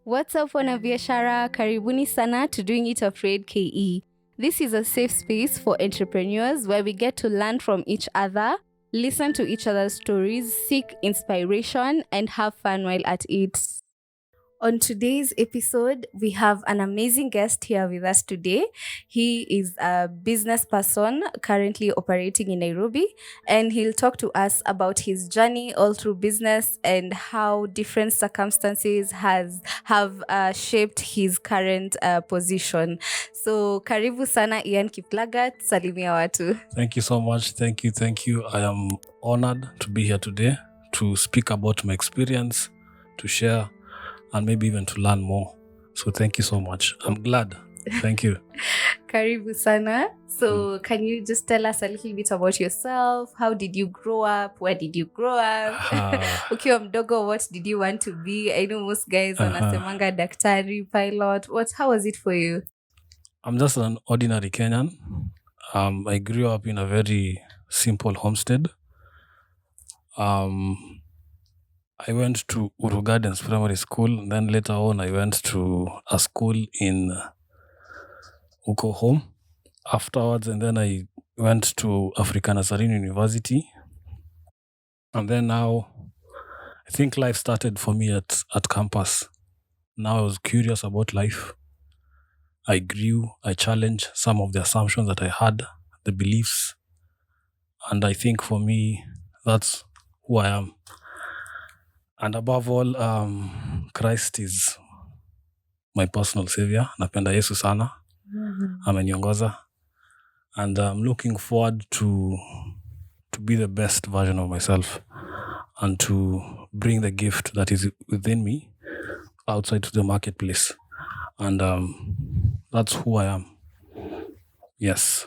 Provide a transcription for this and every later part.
What's up, wanabiashara? Karibuni sana to Doing It Afraid KE. This is a safe space for entrepreneurs where we get to learn from each other, listen to each other's stories, seek inspiration, and have fun while at it. On today's episode, we have an amazing guest here with us today. He is a business person currently operating in Nairobi, and he'll talk to us about his journey all through business and how different circumstances have shaped his current position. So, karibu sana Ian Kiplagat, salimia watu. Thank you so much. Thank you. I am honored to be here today to speak about my experience, to share, and maybe even to learn more. So thank you so much. I'm glad. Thank you. Karibu sana. So can you just tell us a little bit about yourself? How did you grow up? Where did you grow up? Ukiwa mdogo, what did you want to be? I know most guys wanasemanga daktari, pilot. How was it for you? I'm just an ordinary Kenyan. I grew up in a very simple homestead. I went to Uru Gardens Primary School, and then later on I went to a school in Uko home afterwards, and then I went to African Nazarene University. And then now I think life started for me at campus. Now I was curious about life. I grew, I challenged some of the assumptions that I had, the beliefs. And I think for me, that's who I am. And above all, Christ is my personal savior. Napenda Yesu sana. Ameniongoza. And I'm looking forward to be the best version of myself and to bring the gift that is within me outside to the marketplace. And that's who I am. Yes.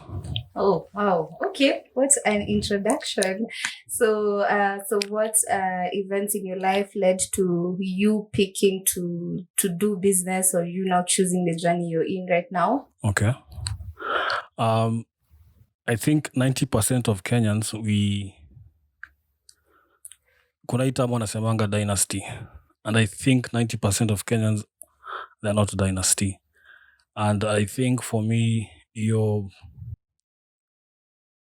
Oh, wow. Okay. What an introduction. So what events in your life led to you picking to do business, or you now choosing the journey you're in right now? Okay. I think 90% of Kenyans, kuna hii term wanasemanga dynasty. And I think 90% of Kenyans, they're not dynasty. And I think for me,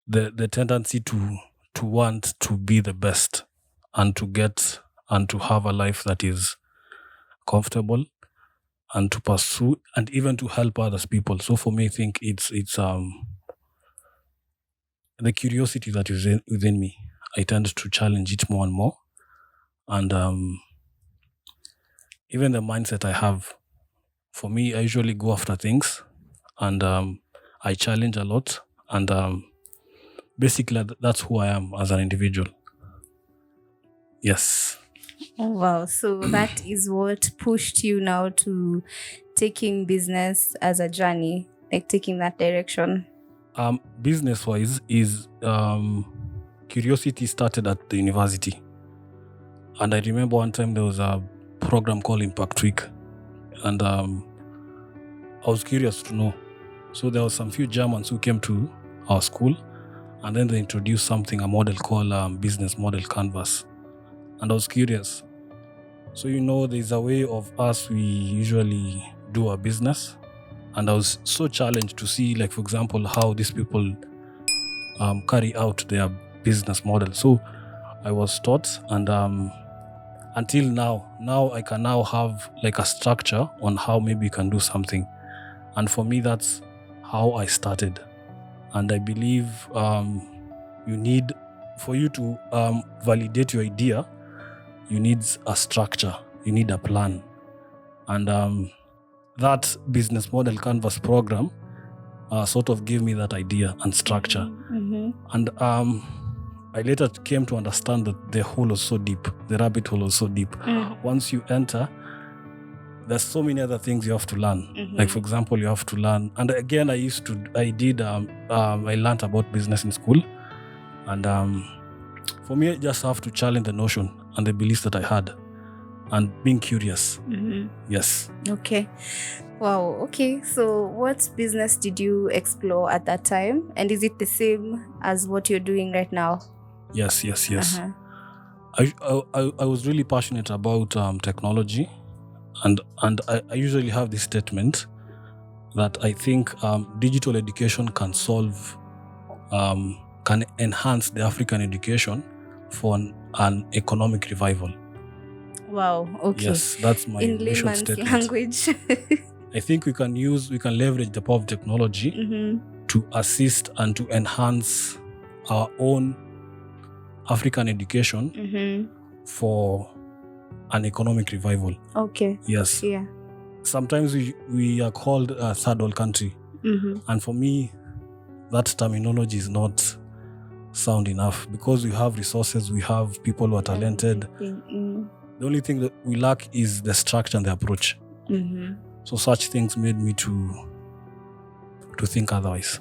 the tendency to want to be the best and to get and to have a life that is comfortable and to pursue and even to help others people. So for me, I think it's the curiosity that is within me. I tend to challenge it more and more. And even the mindset I have, for me, I usually go after things and I challenge a lot. And basically, that's who I am as an individual. Yes. Oh, wow. So that is what pushed you now to taking business as a journey, like taking that direction. Business-wise is curiosity started at the university. And I remember one time there was a program called Impact Week. And I was curious to know. So there was some few Germans who came to our school, and then they introduced a model called Business Model Canvas. And I was curious. So, there's a way of us, we usually do our business. And I was so challenged to see, like, for example, how these people carry out their business model. So I was taught, and until now I can now have like a structure on how maybe you can do something. And for me, that's how I started. And I believe you need, for you to validate your idea, you need a structure, you need a plan. And that business model canvas program sort of gave me that idea and structure. Mm-hmm. And I later came to understand that the hole was so deep, the rabbit hole was so deep. Mm-hmm. Once you enter, there's so many other things you have to learn. Mm-hmm. Like, for example, you have to learn. And again, I learned about business in school. And for me, I just have to challenge the notion and the beliefs that I had and being curious. Mm-hmm. Yes. Okay. Wow. Okay. So what business did you explore at that time? And is it the same as what you're doing right now? Yes. Uh-huh. I was really passionate about technology. And I usually have this statement that I think digital education can can enhance the African education for an economic revival. Wow. Okay. Yes, that's my In mission layman's statement. language. I think we can leverage the power of technology to assist and to enhance our own African education for an economic revival. Okay. Yes. Yeah. Sometimes we are called a third world country. And for me, that terminology is not sound enough, because we have resources, we have people who are talented. The only thing that we lack is the structure and the approach. So such things made me to think otherwise.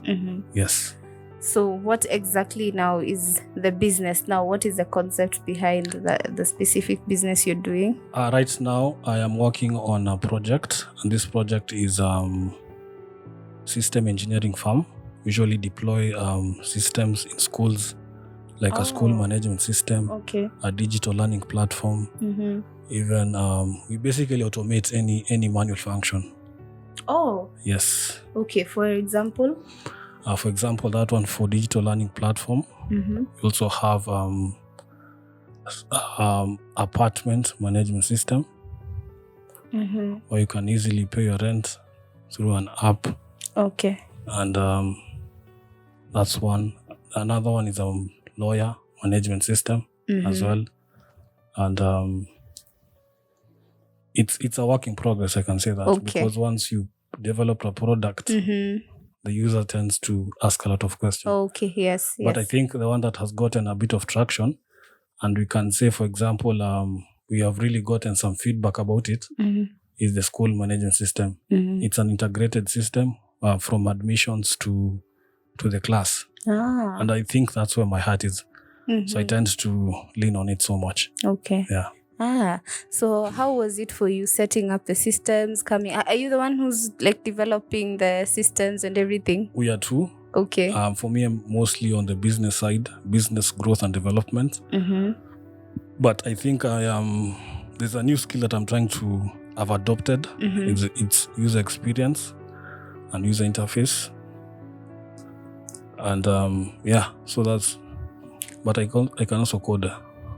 Yes. So what exactly now is the business? Now, what is the concept behind the specific business you're doing? Right now, I am working on a project, and this project is system engineering firm. We usually deploy systems in schools, like a school management system, a digital learning platform. Even we basically automate any manual function. Oh. Yes. Okay. For example, that one for digital learning platform. We also have apartment management system, where you can easily pay your rent through an app. Okay. And that's one. Another one is a lawyer management system as well. And it's a work in progress, I can say that, because once you develop a product, the user tends to ask a lot of questions. Okay, yes. But I think the one that has gotten a bit of traction, and we can say, for example, we have really gotten some feedback about it, is the school management system. It's an integrated system from admissions to the class. And I think that's where my heart is. So I tend to lean on it so much. Okay. Yeah. So how was it for you setting up the systems? Are you the one who's like developing the systems and everything? We are two. Okay. For me, I'm mostly on the business side, business growth and development. But I think there's a new skill that I'm trying to have adopted. It's user experience and user interface. And so that's, but I can also code.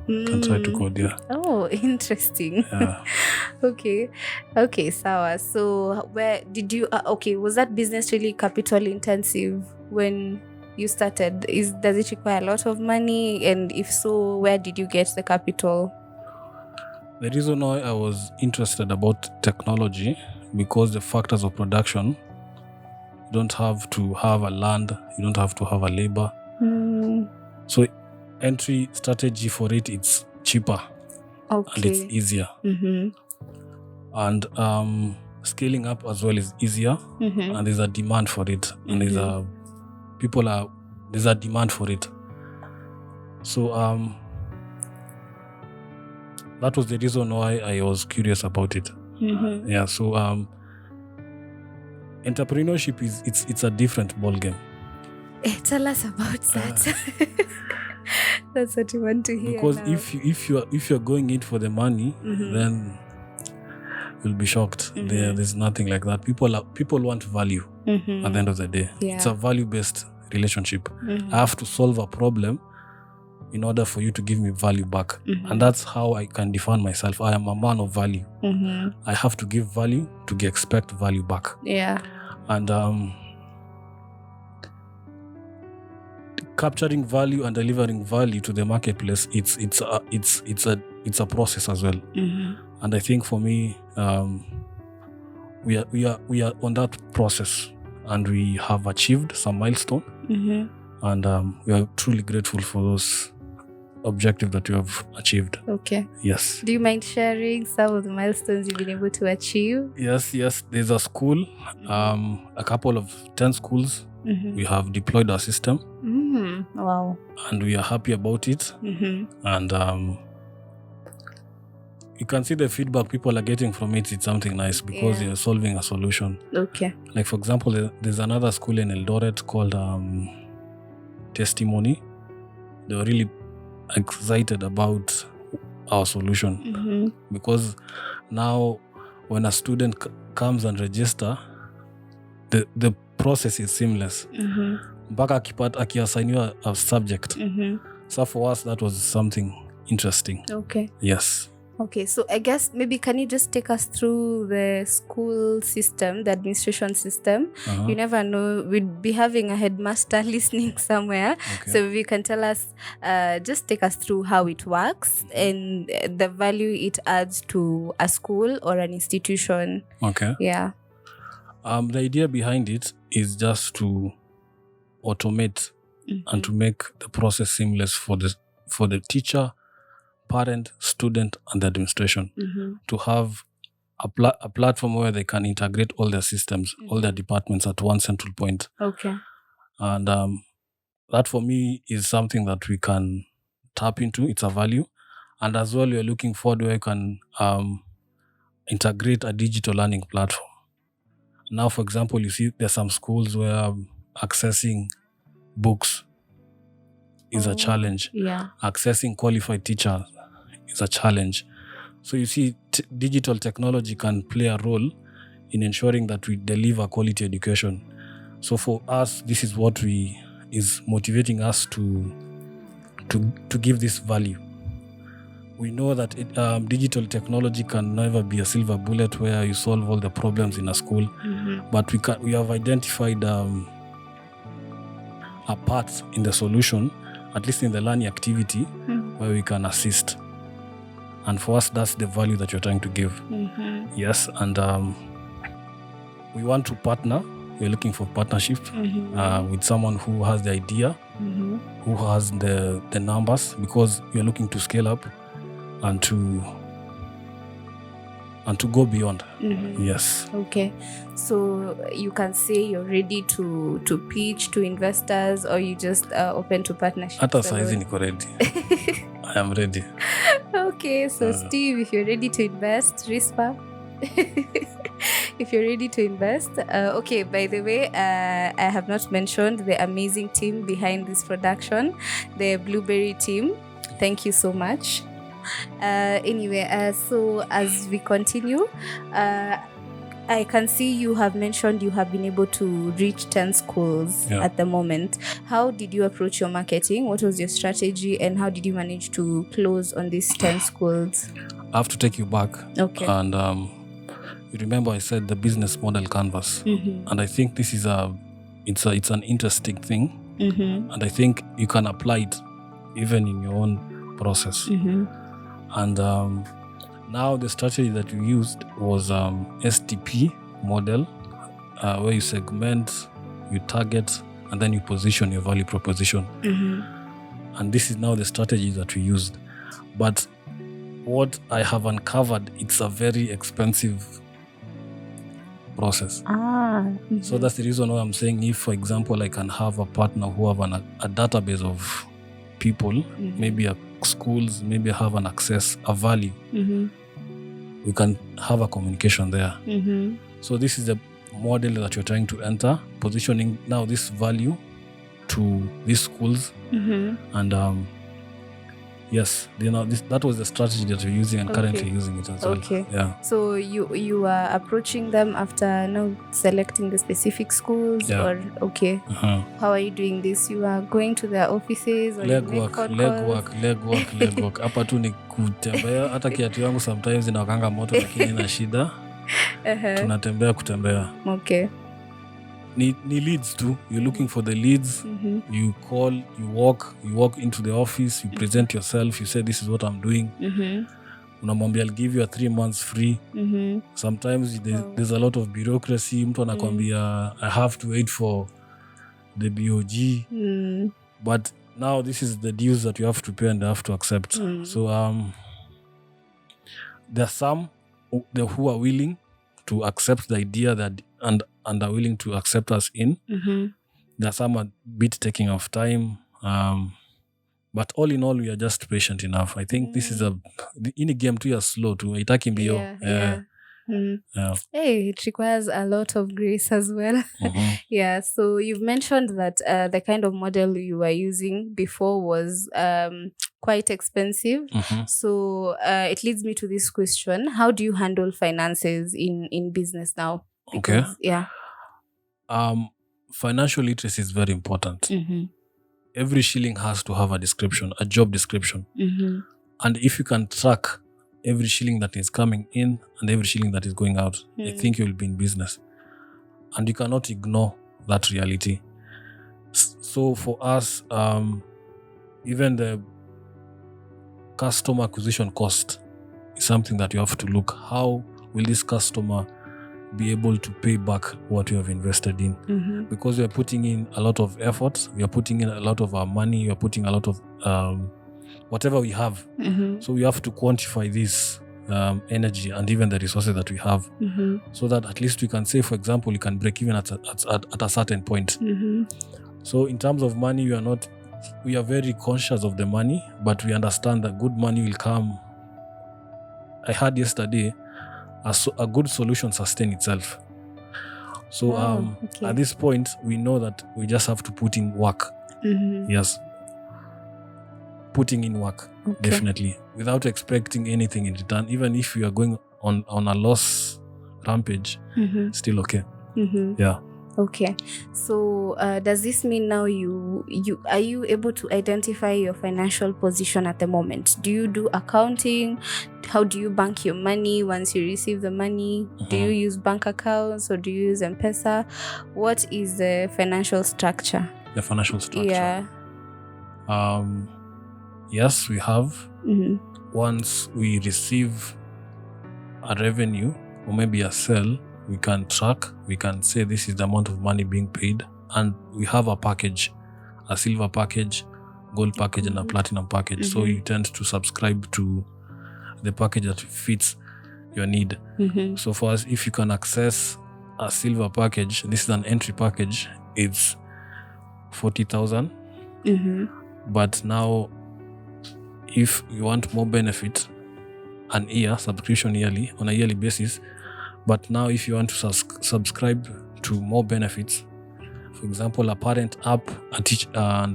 Can try to code, yeah. Oh, interesting. Yeah. Okay, sawa. So where did you was that business really capital intensive when you started? Does it require a lot of money, and if so, where did you get the capital? The reason why I was interested about technology, because the factors of production, you don't have to have a land, you don't have to have a labor. So entry strategy for it's cheaper. And it's easier. And scaling up as well is easier. And there's a demand for it. And there's a demand for it. So that was the reason why I was curious about it. Yeah. So entrepreneurship it's a different ballgame. Tell us about that. That's what you want to hear. Because now. if you're going in for the money, then you'll be shocked. There's nothing like that. People want value at the end of the day. Yeah. It's a value-based relationship. I have to solve a problem in order for you to give me value back. And that's how I can define myself. I am a man of value. I have to give value to expect value back. Yeah. And capturing value and delivering value to the marketplace, it's a process as well. And I think for me, we are on that process, and we have achieved some milestone. And we are truly grateful for those objectives that you have achieved. Okay. Yes. Do you mind sharing some of the milestones you've been able to achieve? Yes. There's a school, a couple of 10 schools. We have deployed our system. Wow. And we are happy about it. And you can see the feedback people are getting from it. It's something nice, because you're solving a solution. Okay. Like, for example, there's another school in Eldoret called Testimony. They were really excited about our solution, because now when a student comes and register, the process is seamless. Mpaka akiassigniwa a subject. So for us, that was something interesting. Okay. Yes. Okay, so I guess maybe can you just take us through the school system, the administration system? You never know, we'd be having a headmaster listening somewhere. Okay. So if you can tell us, just take us through how it works and the value it adds to a school or an institution. Okay. Yeah. The idea behind it is just to automate and to make the process seamless for the teacher, parent, student, and the administration, to have a platform where they can integrate all their systems, all their departments at one central point. Okay. And that for me is something that we can tap into. It's a value. And as well, we're looking forward where you can integrate a digital learning platform. Now, for example, you see there's some schools where accessing books is a challenge. Yeah. Accessing qualified teachers is a challenge. So you see, digital technology can play a role in ensuring that we deliver quality education. So for us, this is what is motivating us to give this value. We know that digital technology can never be a silver bullet where you solve all the problems in a school, but we have identified a part in the solution, at least in the learning activity, where we can assist. And for us, that's the value that you're trying to give. Yes, and we want to partner. We're looking for partnership with someone who has the idea, who has the numbers, because we're looking to scale up and to go beyond. Yes. Okay. So you can say you're ready to pitch to investors, or you just open to partnerships? Hata saizi niko ready. I am ready. Okay, so Steve, if you're ready to invest, Rispa, if you're ready to invest. Okay, by the way, I have not mentioned the amazing team behind this production, the Blueberry team. Thank you so much. Anyway, so as we continue, I can see you have mentioned you have been able to reach 10 schools at the moment. How did you approach your marketing? What was your strategy, and how did you manage to close on these 10 schools? I have to take you back. Okay. And you remember I said the business model canvas, and I think this is it's an interesting thing, and I think you can apply it even in your own process. And now the strategy that we used was STP model, where you segment, you target, and then you position your value proposition. And this is now the strategy that we used. But what I have uncovered, it's a very expensive process. So that's the reason why I'm saying, if, for example, I can have a partner who have a database of people, maybe schools, maybe have an access, a value, we can have a communication there. So this is the model that you're trying to enter, positioning now this value to these schools. And yes, that was the strategy that we're using, and currently using it as well. Okay. Yeah. So you are approaching them after now selecting the specific schools, or how are you doing this? You are going to their offices, or legwork. Hapa tu ni kutembea. Hata kiatu yangu sometimes inawakanga moto, lakini ina shida. Tunatembea kutembea. Okay. Ni leads too. You're looking for the leads. You call, you walk into the office, you present yourself, you say this is what I'm doing. Unamwambia I'll give you a 3 months free. Sometimes there's a lot of bureaucracy. Mtu anakwambia I have to wait for the BOG. But now this is the dues that you have to pay and you have to accept. So there are some who are willing to accept the idea that and are willing to accept us in. There are some a bit taking of time. But all in all, we are just patient enough. I think this is in a game too, you're slow too. Itaki mbio. Yeah. Hey, it requires a lot of grace as well. Yeah. So you've mentioned that the kind of model you were using before was quite expensive. So it leads me to this question: how do you handle finances in business now? Because Financial literacy is very important. Every shilling has to have a description, a job description. And if you can track every shilling that is coming in and every shilling that is going out, I think you will be in business. And you cannot ignore that reality. So for us, even the customer acquisition cost is something that you have to look. How will this customer be able to pay back what you have invested in? Because we are putting in a lot of effort, we are putting in a lot of our money, we are putting a lot of whatever we have. So we have to quantify this energy and even the resources that we have, so that at least we can say, for example, you can break even at a certain point. So in terms of money, we are very conscious of the money, but we understand that good money will come. I heard yesterday, a good solution sustains itself. So at this point, we know that we just have to put in work. Yes. Putting in work, definitely, without expecting anything in return. Even if we are going on a loss rampage, still okay. Yeah. Okay. So does this mean now you are you able to identify your financial position at the moment? Do you do accounting? How do you bank your money once you receive the money? Do you use bank accounts or do you use M-Pesa? What is the financial structure? The financial structure. Yeah. Yes, we have. Once we receive a revenue or maybe a sale, we can track, we can say this is the amount of money being paid, and we have a package, a silver package, gold package, and a platinum package. So you tend to subscribe to the package that fits your need. So for us, if you can access a silver package, this is an entry package, it's 40,000. But now, if you want more benefit, an year subscription yearly on a yearly basis. But now if you want to subscribe to more benefits, for example, a parent app, a teacher, and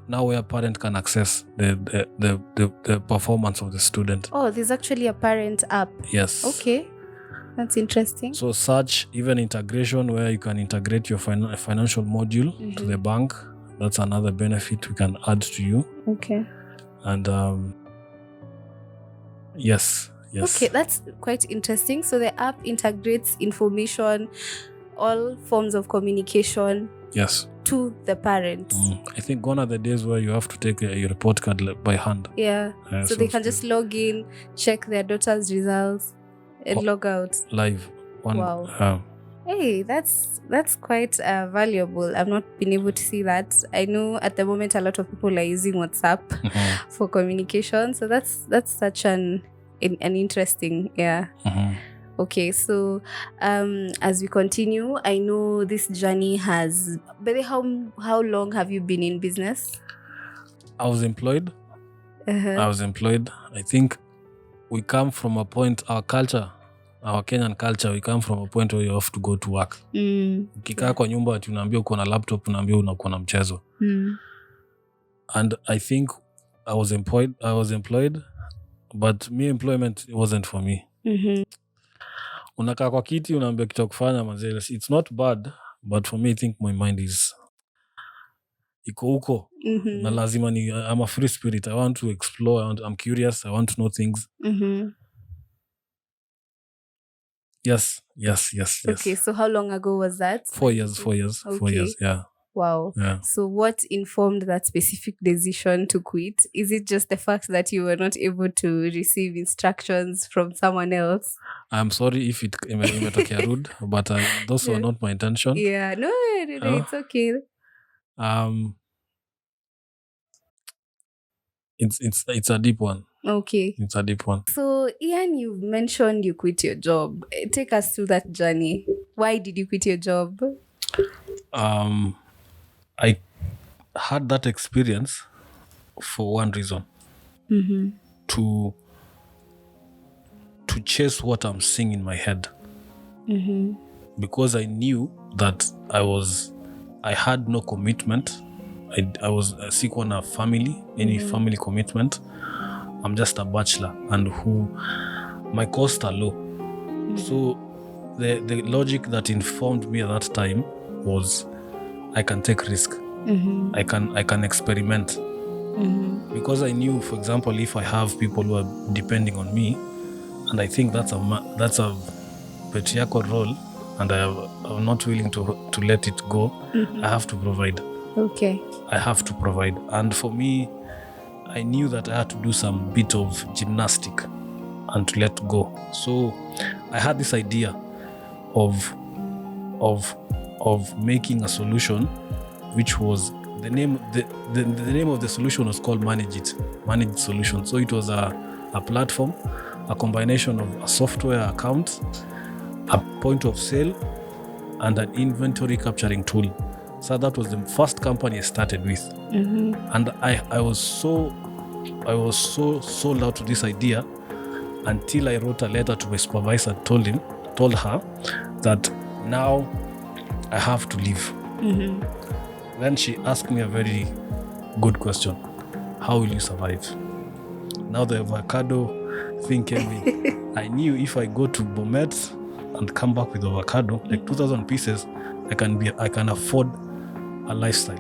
now where a parent can access the performance of the student. Oh, there's actually a parent app. Yes. Okay, that's interesting. So such even integration where you can integrate your financial module to the bank. That's another benefit we can add to you. Okay. And yes. Okay, that's quite interesting. So the app integrates information, all forms of communication. Yes. To the parents. I think gone are the days where you have to take your report card by hand. Yeah. So they can just log in, check their daughter's results, and log out. Live. Wow. Hey, that's quite valuable. I've not been able to see that. I know at the moment a lot of people are using WhatsApp for communication. So that's such an interesting, Okay, so as we continue, I know this journey has. But how long have you been in business? I was employed. I think we come from a point, our culture, our Kenyan culture, we come from a point where you have to go to work. Ukikaa kwa nyumba ati unaambia uko na laptop, unaambia unakuwa na mchezo. And I think I was employed, but me employment wasn't for me. Unakaa kwa kiti unaambia kitu kufanya mazee. It's not bad, but for me I think my mind is iko huko. Na lazima I'm a free spirit. I want to explore. I'm curious. I want to know things. Yes. Okay, so how long ago was that? 4 years. Okay. 4 years, yeah. Wow. Yeah. So what informed that specific decision to quit? Is it just the fact that you were not able to receive instructions from someone else? I'm sorry if it imetokea rude, but those were not my intention. Yeah, no, it's okay. It's a deep one. Okay. It's a deep one. So, Ian, you've mentioned you quit your job. Take us through that journey. Why did you quit your job? I had that experience for one reason. To to chase what I'm seeing in my head. Because I knew that I had no commitment. I was sick on a family, any family commitment. I'm just a bachelor, and my costs are low. So the logic that informed me at that time was I can take risk. I can experiment. Because I knew, for example, if I have people who are depending on me, and I think that's a patriarchal role, and I'm not willing to let it go. I have to provide. Okay. I have to provide. And for me, I knew that I had to do some bit of gymnastic and to let go. So I had this idea of making a solution, which was the name of the solution was called Managed Solution. So it was a platform, a combination of a software account, a point of sale, and an inventory capturing tool. So that was the first company I started with. And I was so sold out to this idea until I wrote a letter to my supervisor, told her that now I have to leave. Then she asked me a very good question. How will you survive? Now the avocado thing came in. I knew if I go to Bomet and come back with avocado, like 2,000 pieces, I can afford a lifestyle.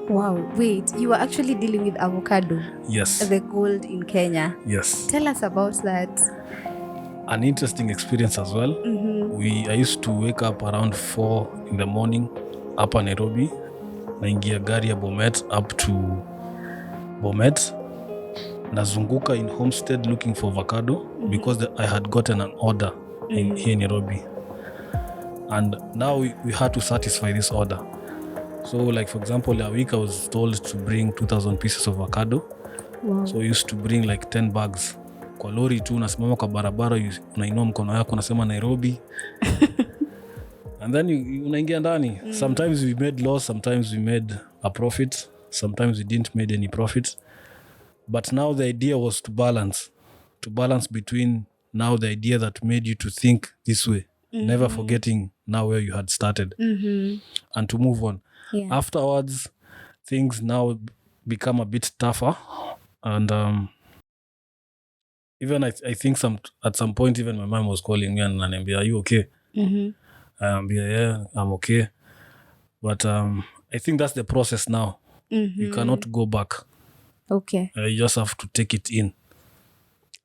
Wow, wait, you were actually dealing with avocado? Yes. The gold in Kenya? Yes. Tell us about that. An interesting experience as well. I used to wake up around 4 in the morning up in Nairobi, naingia gari ya Bomet up to Bomet, nazunguka in Homestead looking for avocado because I had gotten an order here in Nairobi, and now we had to satisfy this order. So like for example, a week I was told to bring 2,000 pieces of avocado. Wow. So I used to bring like 10 bags. Kwa lori tu unasimama kwa barabara, unainua mkono yako unasema Nairobi. And then unaingia ndani. Sometimes we made loss, sometimes we made a profit, sometimes we didn't made any profit. But now the idea was to balance between now the idea that made you to think this way, never forgetting now where you had started, and to move on. Yeah. Afterwards, things now become a bit tougher, and even I think at some point even my mom was calling me and ananiambia, are you okay? Yeah, I'm okay. But I think that's the process now. You cannot go back. Okay. You just have to take it in.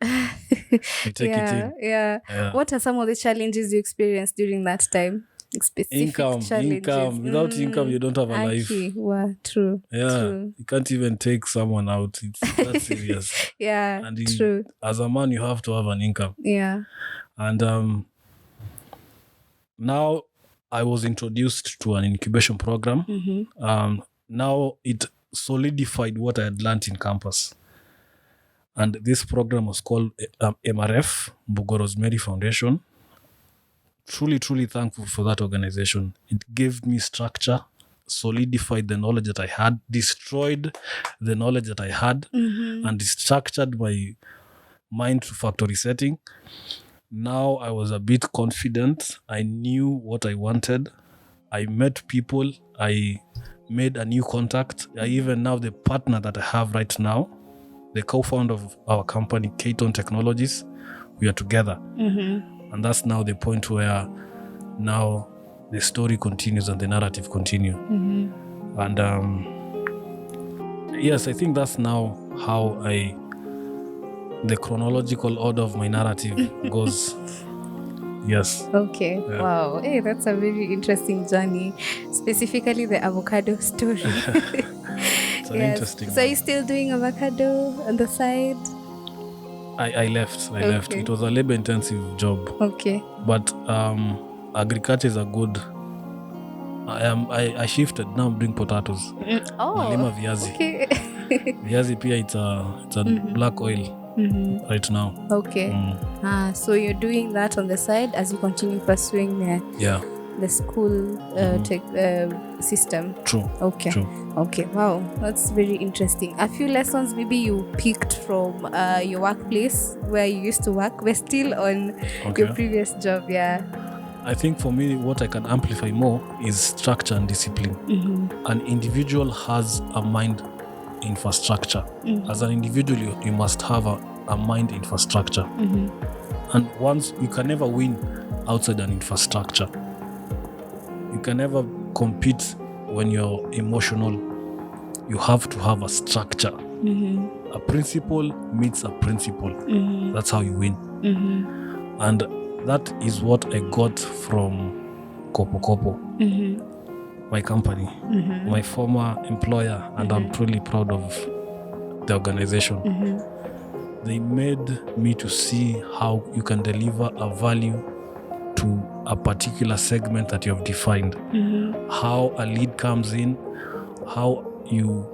You take it in. Yeah. What are some of the challenges you experienced during that time? Specific Income. Without income, you don't have a life. Wow, true. Yeah, True. you can't even take someone out. It's that serious. Yeah, And true. As a man, you have to have an income. Yeah. And now I was introduced to an incubation program. Now it solidified what I had learned in campus. And this program was called MRF, Mbugo Rosemary Foundation. Truly, truly thankful for that organization. It gave me structure, solidified the knowledge that I had, destroyed the knowledge that I had, and structured my mind to factory setting. Now I was a bit confident. I knew what I wanted. I met people. I made a new contact. Even now the partner that I have right now, the co-founder of our company, Ke IAN Technologies, we are together. And that's now the point where now the story continues and the narrative continue. And yes, I think that's now how the chronological order of my narrative goes. Yes. Okay. Yeah. Wow. Hey, that's a very interesting journey. Specifically the avocado story. It's an interesting So are you still doing avocado on the side? I left. It was a labor-intensive job. Okay. But agriculture is a good... I shifted. Now I'm doing potatoes. Nalima viazi. Okay. Viazi pia it's a black oil right now. Okay. So you're doing that on the side as you continue pursuing the... Yeah. the school system. True. Okay. True. Okay. Wow, that's very interesting. A few lessons maybe you picked from your workplace where you used to work. We're still on your previous job. Yeah. I think for me, what I can amplify more is structure and discipline. An individual has a mind infrastructure. As an individual, you must have a mind infrastructure. And once you can never win outside an infrastructure. You can never compete when you're emotional. You have to have a structure. A principle meets a principle. That's how you win. And that is what I got from Kopo, my company, my former employer, and I'm truly proud of the organization. They made me to see how you can deliver a value to a particular segment that you have defined. How a lead comes in, how you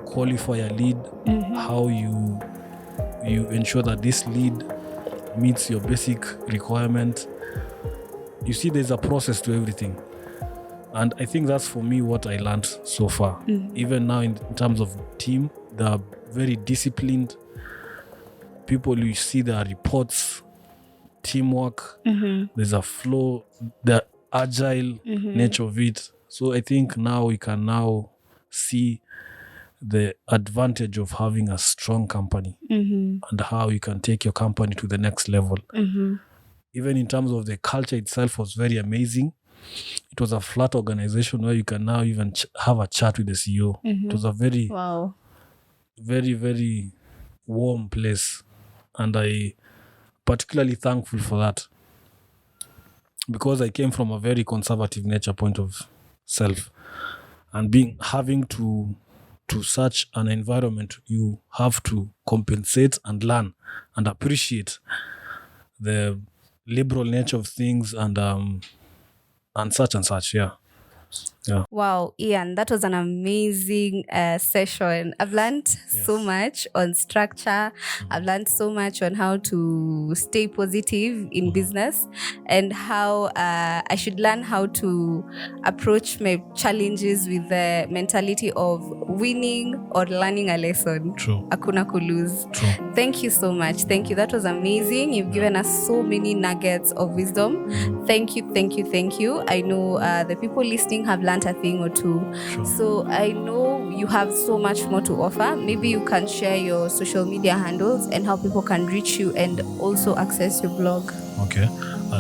qualify a lead, how you ensure that this lead meets your basic requirement. You see, there's a process to everything. And I think that's for me what I learned so far. Even now in terms of team, they're very disciplined people. You see their reports, teamwork, there's a flow, the agile nature of it. So I think now we can now see the advantage of having a strong company and how you can take your company to the next level. Even in terms of the culture itself was very amazing. It was a flat organization where you can now even have a chat with the CEO. It was a very, very, very warm place. And I particularly thankful for that because I came from a very conservative nature point of self, and having to such an environment, you have to compensate and learn and appreciate the liberal nature of things and such. Yeah. Wow, Ian, that was an amazing session. I've learned so much on structure. I've learned so much on how to stay positive in business and how I should learn how to approach my challenges with the mentality of winning or learning a lesson. True. Hakuna ku lose. True. Thank you so much. Thank you. That was amazing. You've given us so many nuggets of wisdom. Thank you. I know the people listening have learned a thing or two. Sure. So I know you have so much more to offer. Maybe you can share your social media handles and how people can reach you and also access your blog. Okay.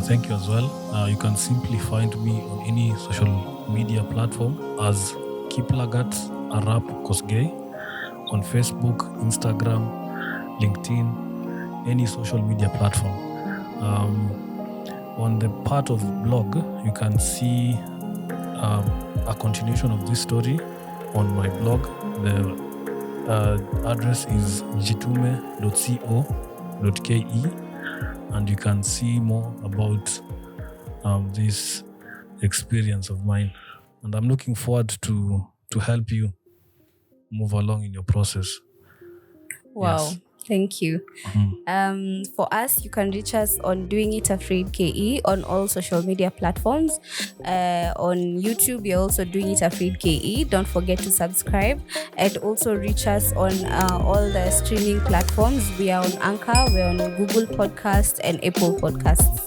Thank you as well. You can simply find me on any social media platform as Kiplagat Arap Kosgei on Facebook, Instagram, LinkedIn, any social media platform. On the part of blog, you can see a continuation of this story on my blog. The address is jitume.co.ke, and you can see more about this experience of mine. And I'm looking forward to help you move along in your process. Wow. Yes. Thank you. For us, you can reach us on Doing It Afraid KE on all social media platforms. On YouTube, we're also Doing It Afraid KE. Don't forget to subscribe and also reach us on all the streaming platforms. We are on Anchor, we're on Google Podcasts and Apple Podcasts.